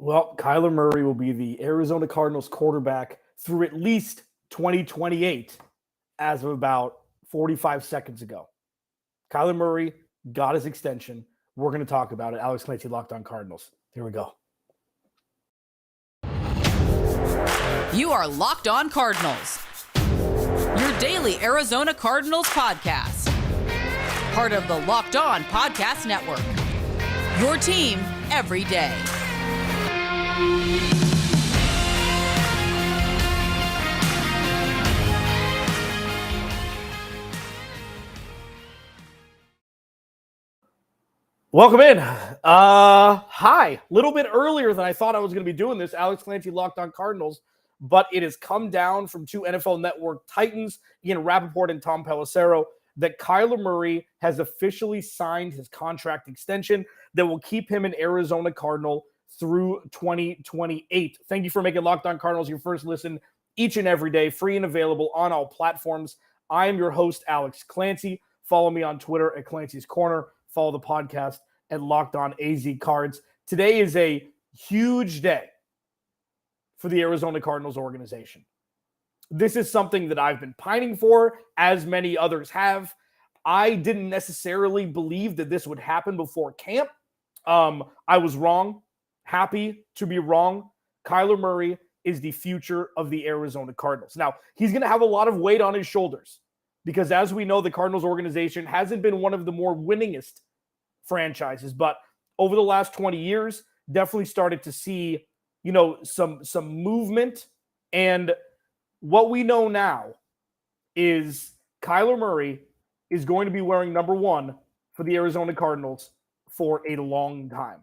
Well, Kyler Murray will be the Arizona Cardinals quarterback through at least 2028 as of about 45 seconds ago. Kyler Murray got his extension. We're going to talk about it. Alex Clancy, Locked On Cardinals. Here we go. You are Locked On Cardinals, your daily Arizona Cardinals podcast. Part of the Locked On Podcast Network, your team every day. Welcome in. Hi. A little bit earlier than I thought I was going to be doing this. Alex Clancy, Locked On Cardinals. But it has come down from two NFL Network titans, Ian Rappaport and Tom Pelissero, that Kyler Murray has officially signed his contract extension that will keep him an Arizona Cardinal through 2028. Thank you for making Locked On Cardinals your first listen each and every day, free and available on all platforms. I am your host, Alex Clancy. Follow me on Twitter at Clancy's Corner. Follow the podcast at Locked On AZ Cards. Today is a huge day for the Arizona Cardinals organization. This is something that I've been pining for, as many others have. I didn't necessarily believe that this would happen before camp. I was wrong. Happy to be wrong. Kyler Murray is the future of the Arizona Cardinals. Now, he's going to have a lot of weight on his shoulders because, as we know, the Cardinals organization hasn't been one of the more winningest franchises, but over the last 20 years, definitely started to see, some movement. And what we know now is Kyler Murray is going to be wearing number 1 for the Arizona Cardinals for a long time.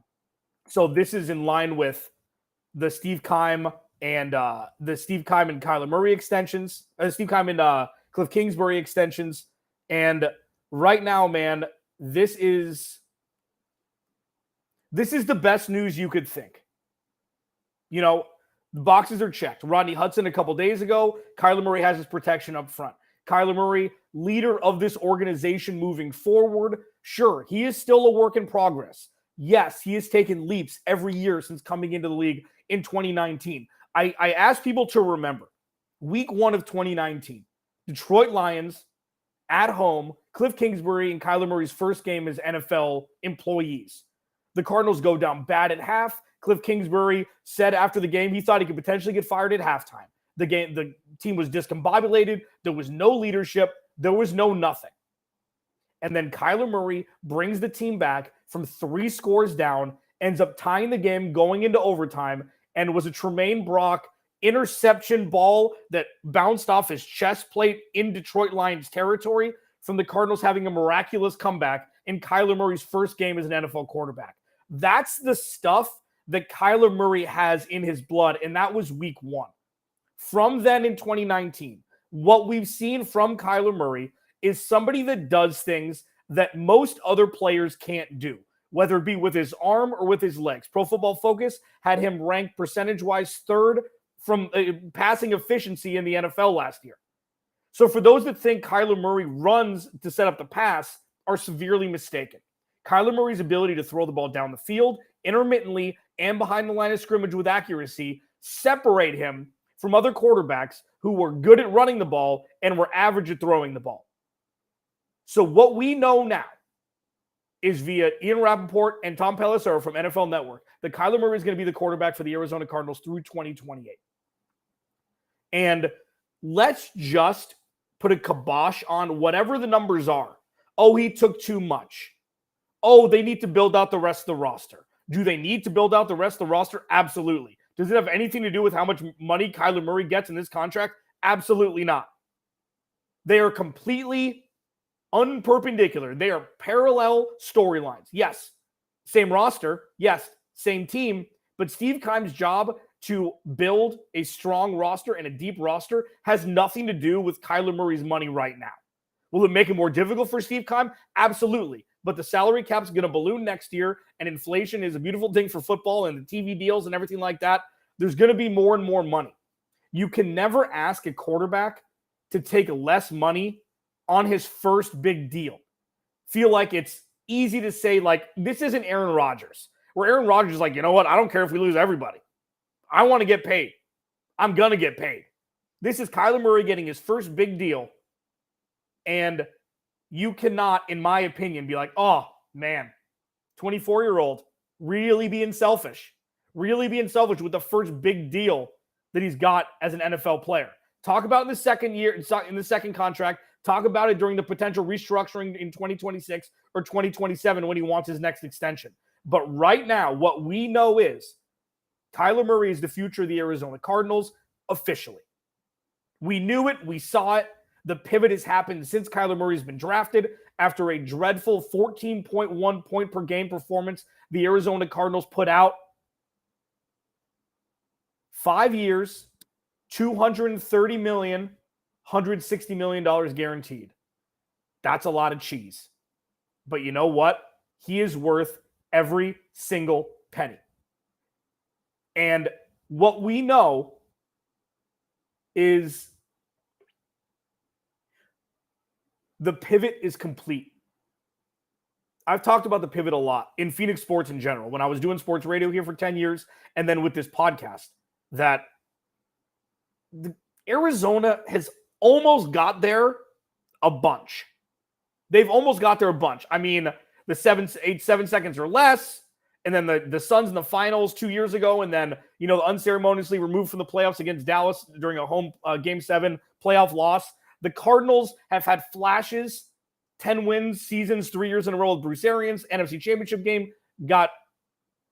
So this is in line with the Steve Keim and Kyler Murray extensions, Steve Keim and Cliff Kingsbury extensions. And right now, man, this is the best news you could think. The boxes are checked. Rodney Hudson a couple days ago. Kyler Murray has his protection up front. Kyler Murray, leader of this organization moving forward. Sure, he is still a work in progress. Yes, he has taken leaps every year since coming into the league in 2019. I ask people to remember, week 1 of 2019, Detroit Lions at home, Cliff Kingsbury and Kyler Murray's first game as NFL employees. The Cardinals go down bad at half. Cliff Kingsbury said after the game he thought he could potentially get fired at halftime. The team was discombobulated. There was no leadership. There was no nothing. And then Kyler Murray brings the team back from 3 scores down, ends up tying the game going into overtime, and was a Tremaine Brock interception ball that bounced off his chest plate in Detroit Lions territory from the Cardinals having a miraculous comeback in Kyler Murray's first game as an NFL quarterback. That's the stuff that Kyler Murray has in his blood, and that was week 1. From then in 2019, what we've seen from Kyler Murray is somebody that does things that most other players can't do, whether it be with his arm or with his legs. Pro Football Focus had him ranked percentage-wise 3rd from passing efficiency in the NFL last year. So for those that think Kyler Murray runs to set up the pass are severely mistaken. Kyler Murray's ability to throw the ball down the field intermittently and behind the line of scrimmage with accuracy separate him from other quarterbacks who were good at running the ball and were average at throwing the ball. So what we know now is via Ian Rappaport and Tom Pelissero from NFL Network that Kyler Murray is going to be the quarterback for the Arizona Cardinals through 2028. And let's just put a kibosh on whatever the numbers are. Oh, he took too much. Oh, they need to build out the rest of the roster. Do they need to build out the rest of the roster? Absolutely. Does it have anything to do with how much money Kyler Murray gets in this contract? Absolutely not. They are completely unperpendicular. They are parallel storylines. Yes, same roster. Yes, same team. But Steve Keim's job to build a strong roster and a deep roster has nothing to do with Kyler Murray's money right now. Will it make it more difficult for Steve Keim? Absolutely. But the salary cap's going to balloon next year, and inflation is a beautiful thing for football and the TV deals and everything like that. There's going to be more and more money. You can never ask a quarterback to take less money on his first big deal. Feel like it's easy to say, like, this isn't Aaron Rodgers. where Aaron Rodgers is like, you know what? I don't care if we lose everybody. I want to get paid. I'm going to get paid. This is Kyler Murray getting his first big deal. And you cannot, in my opinion, be like, oh, man, 24-year-old really being selfish with the first big deal that he's got as an NFL player. Talk about in the second year, in the second contract. Talk about it during the potential restructuring in 2026 or 2027 when he wants his next extension. But right now, what we know is Kyler Murray is the future of the Arizona Cardinals officially. We knew it. We saw it. The pivot has happened since Kyler Murray's been drafted. After a dreadful 14.1 point per game performance the Arizona Cardinals put out. 5 years, $230 million, $160 million guaranteed. That's a lot of cheese. But you know what? He is worth every single penny. And what we know is the pivot is complete. I've talked about the pivot a lot in Phoenix sports in general. When I was doing sports radio here for 10 years, and then with this podcast, that Arizona has almost got there a bunch. They've almost got there a bunch. I mean, the 7 seconds or less, and then the Suns in the finals 2 years ago, and then, the unceremoniously removed from the playoffs against Dallas during a home Game 7 playoff loss. The Cardinals have had flashes, 10 wins, seasons, 3 years in a row with Bruce Arians, NFC Championship game, got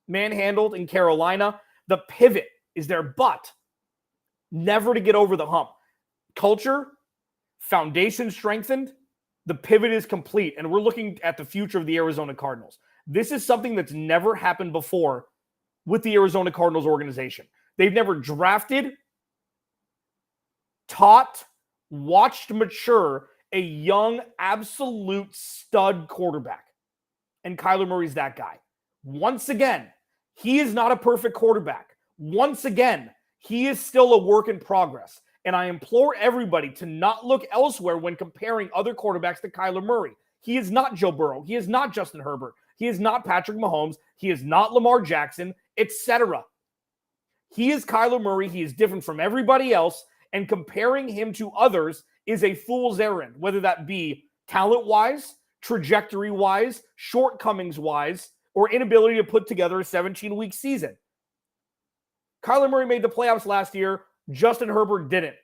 manhandled in Carolina. The pivot is their butt. Never to get over the hump. Culture, foundation strengthened, the pivot is complete, and we're looking at the future of the Arizona Cardinals. This is something that's never happened before with the Arizona Cardinals organization. They've never drafted, taught, watched mature a young, absolute stud quarterback. And Kyler Murray's that guy. Once again, he is not a perfect quarterback. Once again, he is still a work in progress. And I implore everybody to not look elsewhere when comparing other quarterbacks to Kyler Murray. He is not Joe Burrow. He is not Justin Herbert. He is not Patrick Mahomes. He is not Lamar Jackson, etc. He is Kyler Murray. He is different from everybody else. And comparing him to others is a fool's errand, whether that be talent-wise, trajectory-wise, shortcomings-wise, or inability to put together a 17-week season. Kyler Murray made the playoffs last year. Justin Herbert didn't.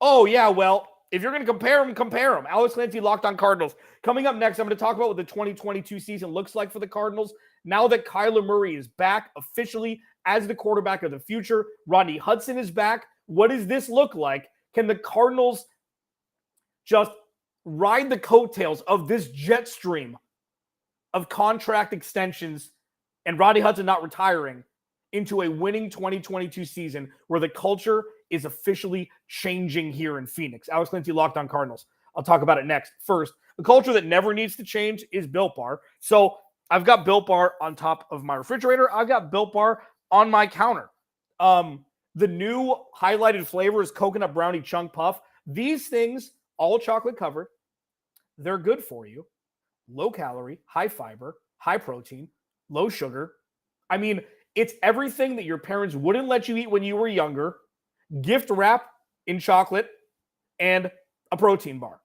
Oh, yeah, well, if you're going to compare them, compare them. Alex Clancy, Locked On Cardinals. Coming up next, I'm going to talk about what the 2022 season looks like for the Cardinals. Now that Kyler Murray is back officially as the quarterback of the future, Rodney Hudson is back. What does this look like? Can the Cardinals just ride the coattails of this jet stream of contract extensions and Rodney Hudson not retiring into a winning 2022 season where the culture is officially changing here in Phoenix? Alex Clancy, Locked On Cardinals. I'll talk about it next. First, the culture that never needs to change is Built Bar. So I've got Built Bar on top of my refrigerator. I've got Built Bar on my counter. The new highlighted flavor is Coconut Brownie Chunk Puff. These things, all chocolate covered, they're good for you. Low calorie, high fiber, high protein, low sugar. I mean, it's everything that your parents wouldn't let you eat when you were younger. Gift wrap in chocolate and a protein bar.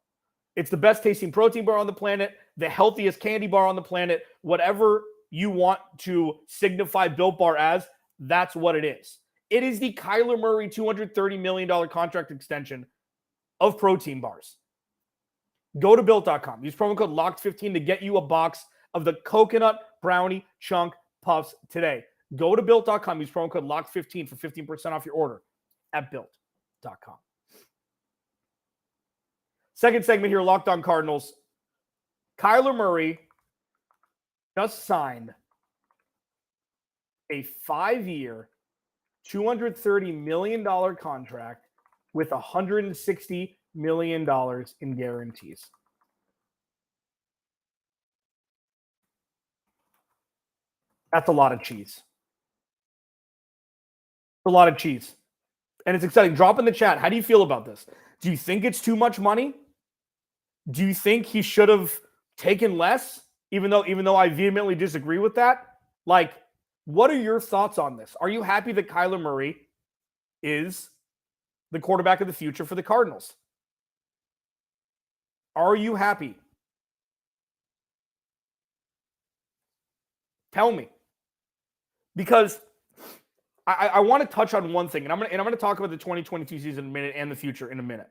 It's the best tasting protein bar on the planet, the healthiest candy bar on the planet. Whatever you want to signify Built Bar as, that's what it is. It is the Kyler Murray $230 million contract extension of protein bars. Go to Built.com. Use promo code LOCKED15 to get you a box of the Coconut Brownie Chunk Puffs today. Go to Built.com. Use promo code LOCKED15 for 15% off your order at Built.com. Second segment here, Locked On Cardinals. Kyler Murray just signed a 5-year, $230 million contract with $160 million in guarantees. That's a lot of cheese. A lot of cheese. And it's exciting. Drop in the chat. How do you feel about this? Do you think it's too much money? Do you think he should have taken less? even though I vehemently disagree with that. Like, what are your thoughts on this? Are you happy that Kyler Murray is the quarterback of the future for the Cardinals? Are you happy? Tell me. Because I want to touch on one thing, and I'm going to talk about the 2022 season in a minute and the future in a minute.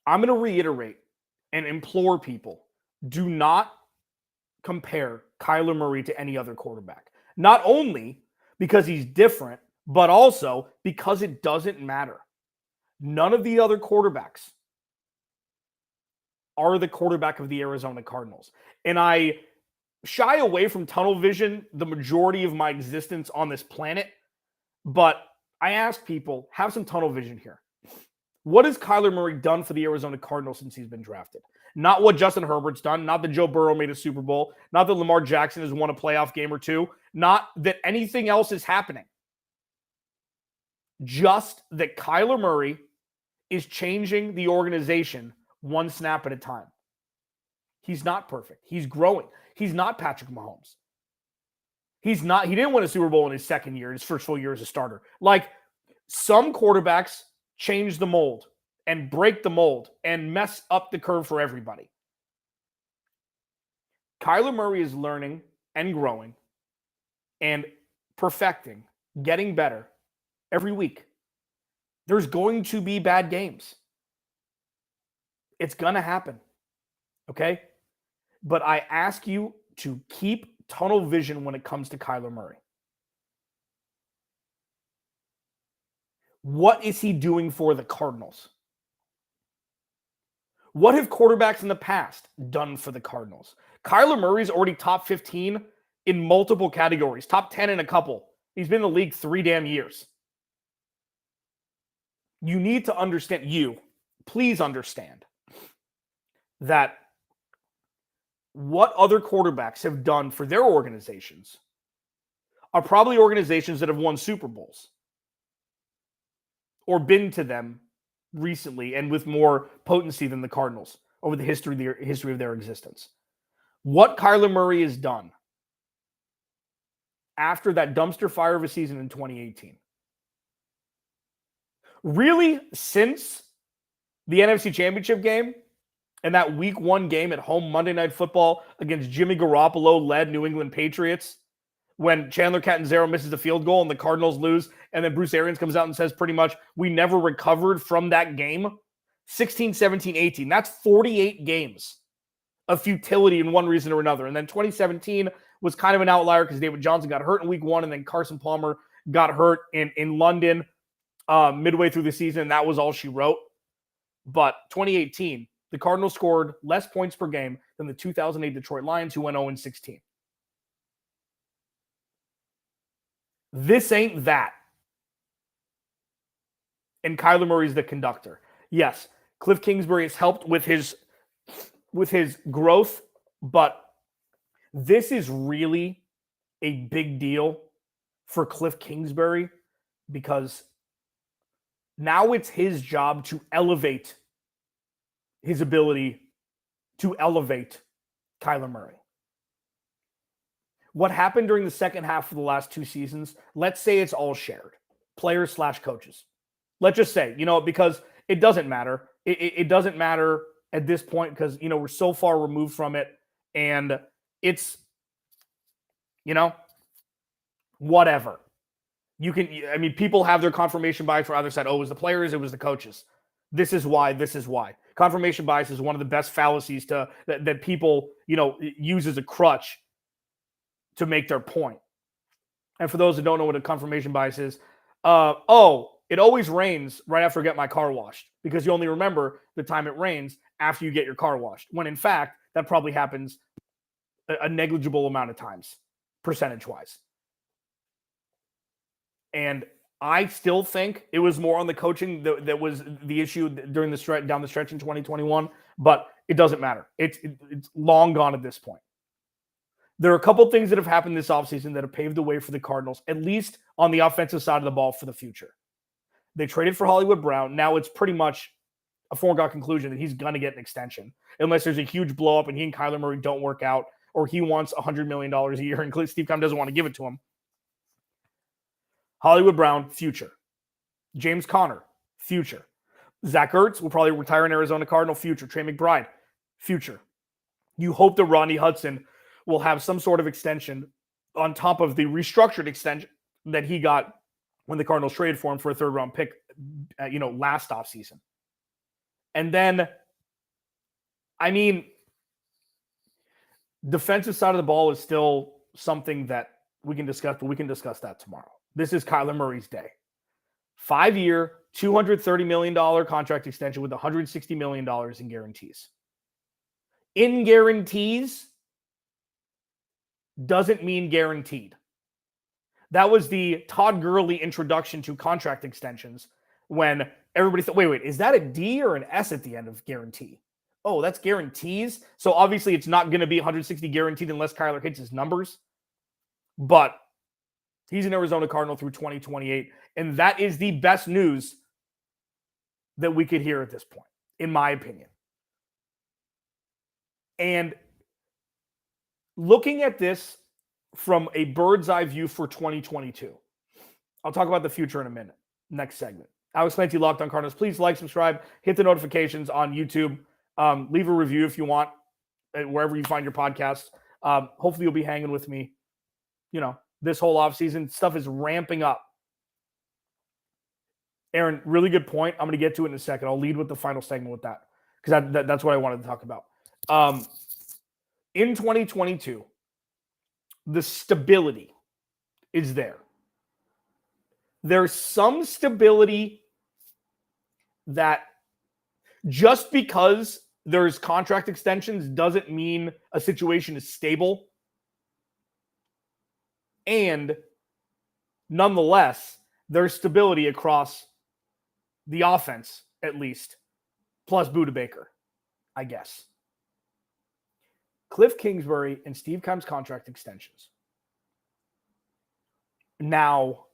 I'm going to reiterate and implore people, do not compare Kyler Murray to any other quarterback. Not only because he's different, but also because it doesn't matter. None of the other quarterbacks are the quarterback of the Arizona Cardinals. And I shy away from tunnel vision the majority of my existence on this planet, but I ask people, have some tunnel vision here. What has Kyler Murray done for the Arizona Cardinals since he's been drafted? Not what Justin Herbert's done, not that Joe Burrow made a Super Bowl, not that Lamar Jackson has won a playoff game or two, not that anything else is happening. Just that Kyler Murray is changing the organization one snap at a time. He's not perfect. He's growing. He's not Patrick Mahomes. He didn't win a Super Bowl in his second year, his first full year as a starter. Like, some quarterbacks change the mold and break the mold and mess up the curve for everybody. Kyler Murray is learning and growing and perfecting, getting better every week. There's going to be bad games. It's going to happen. Okay? But I ask you to keep tunnel vision when it comes to Kyler Murray. What is he doing for the Cardinals? What have quarterbacks in the past done for the Cardinals? Kyler Murray's already top 15 in multiple categories, top 10 in a couple. He's been in the league 3 damn years. You need to understand, please understand that what other quarterbacks have done for their organizations are probably organizations that have won Super Bowls or been to them recently and with more potency than the Cardinals over the history of their existence. What Kyler Murray has done after that dumpster fire of a season in 2018, really since the NFC Championship game and that Week 1 game at home Monday Night Football against Jimmy Garoppolo-led New England Patriots, when Chandler Catanzaro misses a field goal and the Cardinals lose, and then Bruce Arians comes out and says pretty much, we never recovered from that game. 16, 17, 18. That's 48 games of futility in one reason or another. And then 2017 was kind of an outlier because David Johnson got hurt in Week 1, and then Carson Palmer got hurt in London midway through the season, and that was all she wrote. But 2018, the Cardinals scored less points per game than the 2008 Detroit Lions, who went 0-16. This ain't that. And Kyler Murray's the conductor. Yes, Cliff Kingsbury has helped with his growth, but this is really a big deal for Cliff Kingsbury because now it's his job to elevate his ability to elevate Kyler Murray. What happened during the second half of the last 2 seasons, let's say it's all shared. Players/coaches. Let's just say, because it doesn't matter. It doesn't matter at this point because, we're so far removed from it. And it's, whatever. People have their confirmation bias for either side. Oh, it was the players, it was the coaches. This is why. Confirmation bias is one of the best fallacies that people, use as a crutch to make their point. And for those that don't know what a confirmation bias is, it always rains right after I get my car washed because you only remember the time it rains after you get your car washed, when in fact, that probably happens a negligible amount of times, percentage-wise. And I still think it was more on the coaching that was the issue during the stretch, down the stretch in 2021, but it doesn't matter. It's long gone at this point. There are a couple things that have happened this offseason that have paved the way for the Cardinals, at least on the offensive side of the ball for the future. They traded for Hollywood Brown. Now it's pretty much a foregone conclusion that he's going to get an extension unless there's a huge blow up and he and Kyler Murray don't work out, or he wants $100 million a year and Steve Keim doesn't want to give it to him. Hollywood Brown, future. James Conner, future. Zach Ertz will probably retire in Arizona Cardinal, future. Trey McBride, future. You hope that Rodney Hudson will have some sort of extension on top of the restructured extension that he got when the Cardinals traded for him for a third-round pick, last offseason. And then, defensive side of the ball is still something that we can discuss, but we can discuss that tomorrow. This is Kyler Murray's day. 5-year, $230 million contract extension with $160 million in guarantees. In guarantees doesn't mean guaranteed. That was the Todd Gurley introduction to contract extensions when everybody thought, wait, is that a D or an S at the end of guarantee? Oh, that's guarantees? So obviously it's not going to be 160 guaranteed unless Kyler hits his numbers. But he's an Arizona Cardinal through 2028. And that is the best news that we could hear at this point, in my opinion. And looking at this from a bird's eye view for 2022, I'll talk about the future in a minute. Next segment. Alex Clancy, Locked On Cardinals. Please like, subscribe, hit the notifications on YouTube. Leave a review if you want, wherever you find your podcasts. Hopefully you'll be hanging with me, this whole offseason. Stuff is ramping up. Aaron, really good point. I'm going to get to it in a second. I'll lead with the final segment with that because that's what I wanted to talk about. In 2022, the stability is there. There's some stability that just because there's contract extensions doesn't mean a situation is stable. And nonetheless, there's stability across the offense, at least, plus Budda Baker, I guess. Cliff Kingsbury and Steve Keim's contract extensions now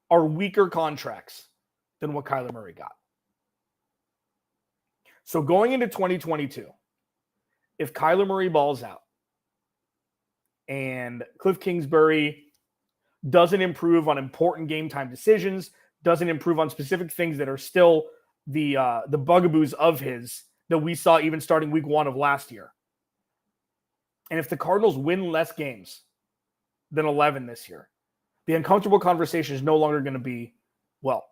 are weaker contracts than what Kyler Murray got. So going into 2022, if Kyler Murray balls out and Cliff Kingsbury doesn't improve on important game time decisions, doesn't improve on specific things that are still the bugaboos of his that we saw even starting week 1 of last year. And if the Cardinals win less games than 11 this year, the uncomfortable conversation is no longer going to be, well,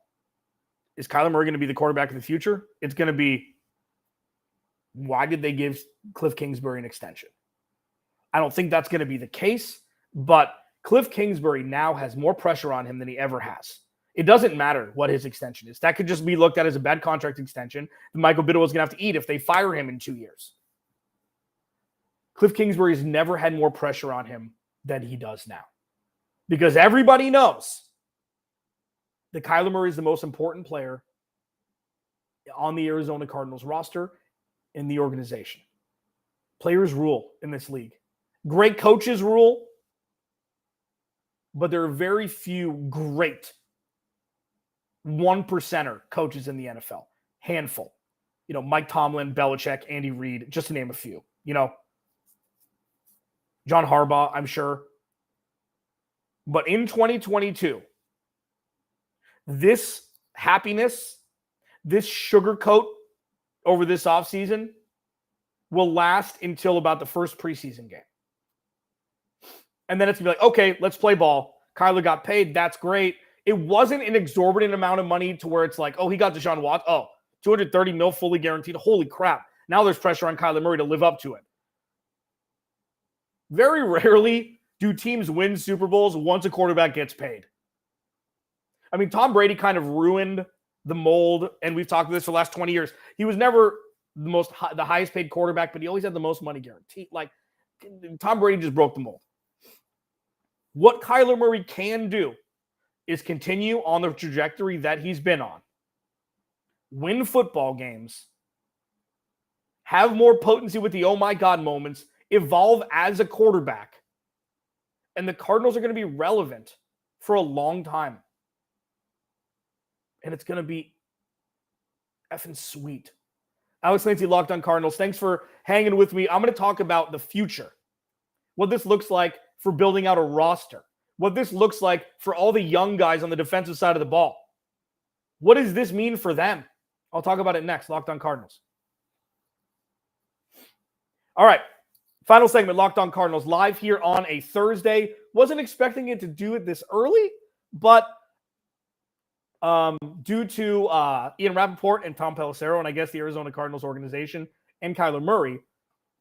is Kyler Murray going to be the quarterback of the future? It's going to be, why did they give Cliff Kingsbury an extension? I don't think that's going to be the case, but Cliff Kingsbury now has more pressure on him than he ever has. It doesn't matter what his extension is. That could just be looked at as a bad contract extension that Michael Biddle is going to have to eat if they fire him in 2 years. Cliff Kingsbury's never had more pressure on him than he does now. Because everybody knows that Kyler Murray is the most important player on the Arizona Cardinals roster in the organization. Players rule in this league. Great coaches rule, but there are very few great 1%er coaches in the NFL. Handful. Mike Tomlin, Belichick, Andy Reid, just to name a few. John Harbaugh, I'm sure. But in 2022, this happiness, this sugarcoat over this offseason will last until about the first preseason game. And then it's going to be like, okay, let's play ball. Kyler got paid. That's great. It wasn't an exorbitant amount of money to where it's like, oh, he got Deshaun Watson. Oh, $230 million fully guaranteed. Holy crap. Now there's pressure on Kyler Murray to live up to it. Very rarely do teams win Super Bowls once a quarterback gets paid. I mean, Tom Brady kind of ruined the mold, and we've talked about this for the last 20 years. He was never the highest paid quarterback, but he always had the most money guaranteed. Like, Tom Brady just broke the mold. What Kyler Murray can do is continue on the trajectory that he's been on. Win football games. Have more potency with the oh my God moments. Evolve as a quarterback. And the Cardinals are going to be relevant for a long time. And it's going to be effing sweet Alex Clancy, Locked On Cardinals. Thanks for hanging with me. I'm going to talk about the future, what this looks like for building out a roster, what this looks like for all the young guys on the defensive side of the ball. What does this mean for them? I'll talk about it next. Locked On Cardinals. All right. Final segment, Locked On Cardinals, live here on a Thursday. Wasn't expecting it to do it this early, but due to Ian Rappaport and Tom Pelissero, and I guess the Arizona Cardinals organization, and Kyler Murray,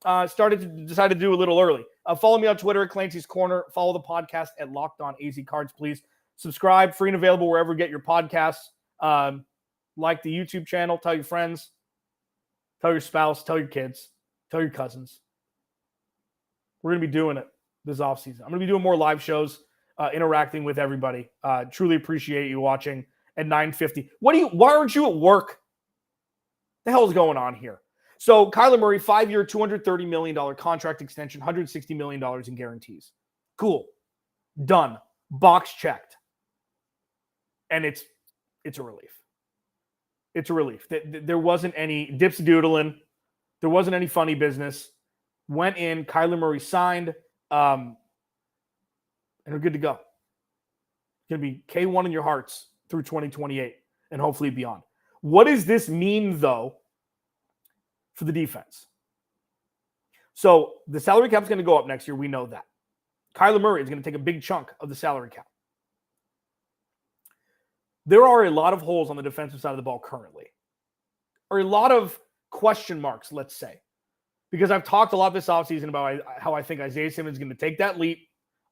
decided to do a little early. Follow me on Twitter at Clancy's Corner. Follow the podcast at Locked On AZ Cards, please. Subscribe, free and available wherever you get your podcasts. Like the YouTube channel. Tell your friends. Tell your spouse. Tell your kids. Tell your cousins. We're going to be doing it this offseason. I'm going to be doing more live shows, interacting with everybody. Truly appreciate you watching at 9:50. Why aren't you at work? The hell is going on here? So Kyler Murray, 5-year, $230 million contract extension, $160 million in guarantees. Cool. Done. Box checked. And it's a relief. It's a relief. There wasn't any dips doodling. There wasn't any funny business. Went in, Kyler Murray signed, and we're good to go. It's going to be K1 in your hearts through 2028 and hopefully beyond. What does this mean, though, for the defense? So the salary cap is going to go up next year. We know that. Kyler Murray is going to take a big chunk of the salary cap. There are a lot of holes on the defensive side of the ball currently, or a lot of question marks, let's say, because I've talked a lot this offseason about how I think Isaiah Simmons is going to take that leap.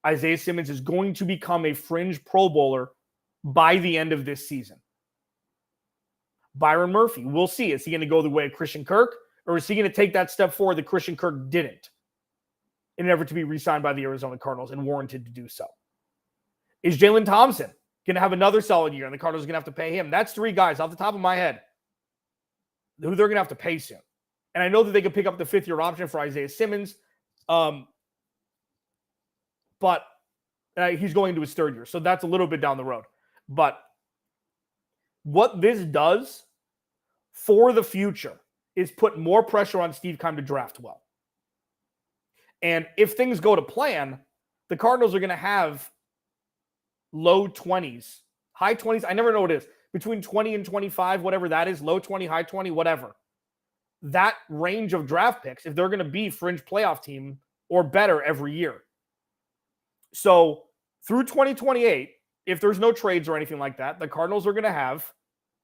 Isaiah Simmons is going to become a fringe Pro Bowler by the end of this season. Byron Murphy, we'll see. Is he going to go the way of Christian Kirk, or is he going to take that step forward that Christian Kirk didn't in an effort to be re-signed by the Arizona Cardinals and warranted to do so? Is Jalen Thompson going to have another solid year and the Cardinals are going to have to pay him? That's three guys off the top of my head who they're going to have to pay soon. And I know that they could pick up the fifth-year option for Isaiah Simmons, but he's going into his third year, so that's a little bit down the road. But what this does for the future is put more pressure on Steve Keim to draft well. And if things go to plan, the Cardinals are going to have low 20s, high 20s. I never know what it is. Between 20 and 25, whatever that is, low 20, high 20, whatever. That range of draft picks, if they're going to be fringe playoff team or better every year. So through 2028, if there's no trades or anything like that, the Cardinals are going to have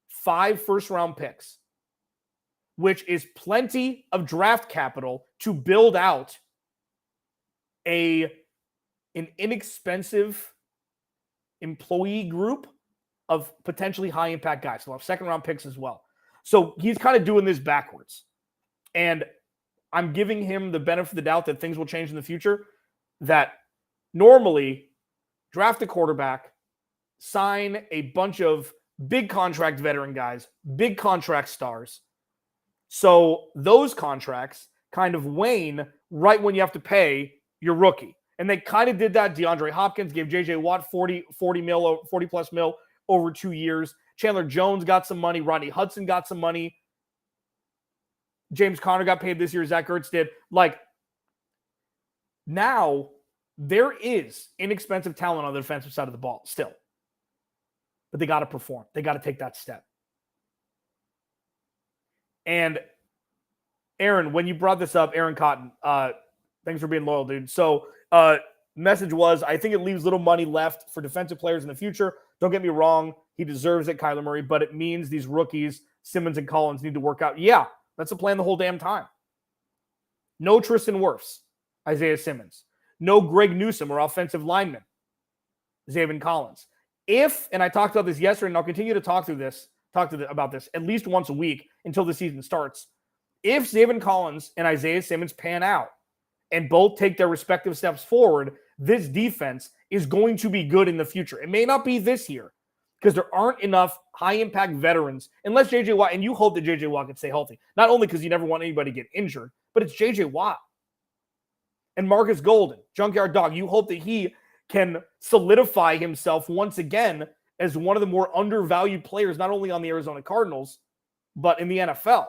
5 first-round picks, which is plenty of draft capital to build out an inexpensive employee group of potentially high-impact guys. So we'll have second-round picks as well. So he's kind of doing this backwards. And I'm giving him the benefit of the doubt that things will change in the future, that normally draft a quarterback, sign a bunch of big contract veteran guys, big contract stars. So those contracts kind of wane right when you have to pay your rookie. And they kind of did that. DeAndre Hopkins gave J.J. Watt 40 plus mil over 2 years. Chandler Jones got some money. Rodney Hudson got some money. James Conner got paid this year. Zach Ertz did. Now there is inexpensive talent on the defensive side of the ball still. But they got to perform. They got to take that step. And Aaron, when you brought this up, Aaron Cotton, thanks for being loyal, dude. So message was, I think it leaves little money left for defensive players in the future. Don't get me wrong. He deserves it, Kyler Murray, but it means these rookies, Simmons and Collins, need to work out. Yeah, that's the plan the whole damn time. No Tristan Wirfs, Isaiah Simmons. No Greg Newsome or offensive lineman, Zaven Collins. And I talked about this yesterday, and I'll continue to talk about this at least once a week until the season starts. If Zaven Collins and Isaiah Simmons pan out and both take their respective steps forward, this defense is going to be good in the future. It may not be this year because there aren't enough high-impact veterans, unless J.J. Watt, and you hope that J.J. Watt can stay healthy. Not only because you never want anybody to get injured, but it's J.J. Watt. And Marcus Golden, Junkyard Dog, you hope that he can solidify himself once again as one of the more undervalued players, not only on the Arizona Cardinals, but in the NFL.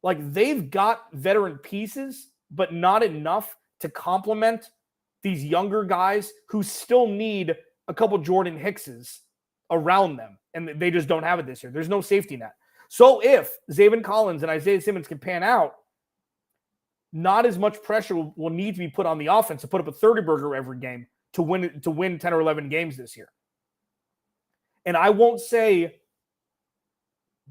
Like, they've got veteran pieces, but not enough to complement these younger guys who still need a couple Jordan Hickses around them, and they just don't have it this year. There's no safety net. So if Zaven Collins and Isaiah Simmons can pan out, not as much pressure will need to be put on the offense to put up a 30-burger every game to win 10 or 11 games this year. And I won't say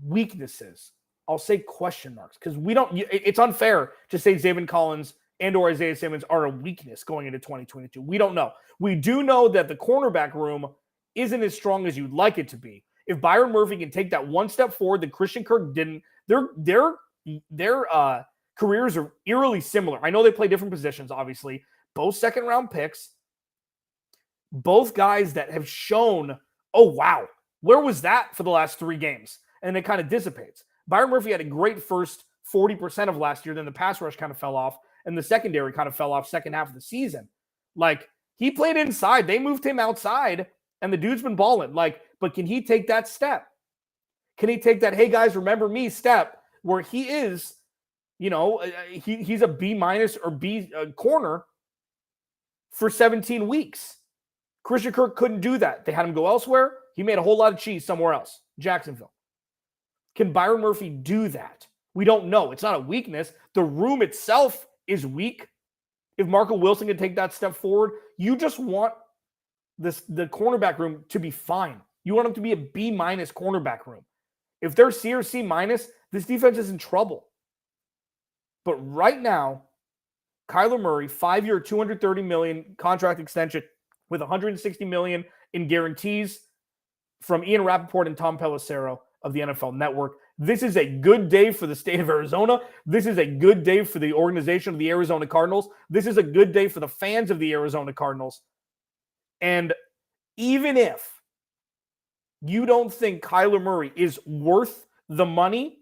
weaknesses. I'll say question marks, because it's unfair to say Zaven Collins and or Isaiah Simmons are a weakness going into 2022. We don't know. We do know that the cornerback room isn't as strong as you'd like it to be. If Byron Murphy can take that one step forward that Christian Kirk didn't, their careers are eerily similar. I know they play different positions, obviously. Both second-round picks. Both guys that have shown, oh, wow, where was that for the last 3 games? And it kind of dissipates. Byron Murphy had a great first 40% of last year. Then the pass rush kind of fell off, and the secondary kind of fell off second half of the season. Like, he played inside. They moved him outside, and the dude's been balling. Like, but can he take that step? Can he take that, hey, guys, remember me step, where he is, he's a B- or B corner for 17 weeks? Christian Kirk couldn't do that. They had him go elsewhere. He made a whole lot of cheese somewhere else, Jacksonville. Can Byron Murphy do that? We don't know. It's not a weakness. The room itself is weak. If Marco Wilson can take that step forward, you just want the cornerback room to be fine. You want them to be a B- cornerback room. If they're C or C-, this defense is in trouble. But right now, Kyler Murray, 5-year, $230 million contract extension with $160 million in guarantees from Ian Rappaport and Tom Pelissero of the NFL Network. This is a good day for the state of Arizona. This is a good day for the organization of the Arizona Cardinals. This is a good day for the fans of the Arizona Cardinals. And even if you don't think Kyler Murray is worth the money,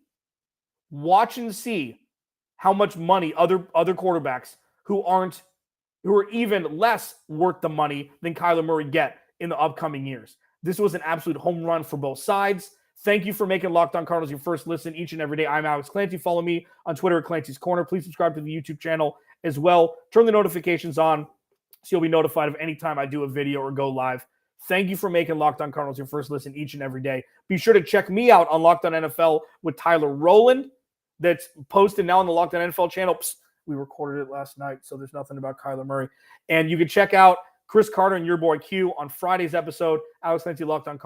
watch and see how much money other quarterbacks who are even less worth the money than Kyler Murray get in the upcoming years. This was an absolute home run for both sides. Thank you for making Locked On Cardinals your first listen each and every day. I'm Alex Clancy. Follow me on Twitter at Clancy's Corner. Please subscribe to the YouTube channel as well. Turn the notifications on so you'll be notified of any time I do a video or go live. Thank you for making Locked On Cardinals your first listen each and every day. Be sure to check me out on Locked On NFL with Tyler Rowland. That's posted now on the Locked On NFL channel. Psst, we recorded it last night, so there's nothing about Kyler Murray. And you can check out Chris Carter and your boy Q on Friday's episode. Alex Clancy, Locked On Cardinals.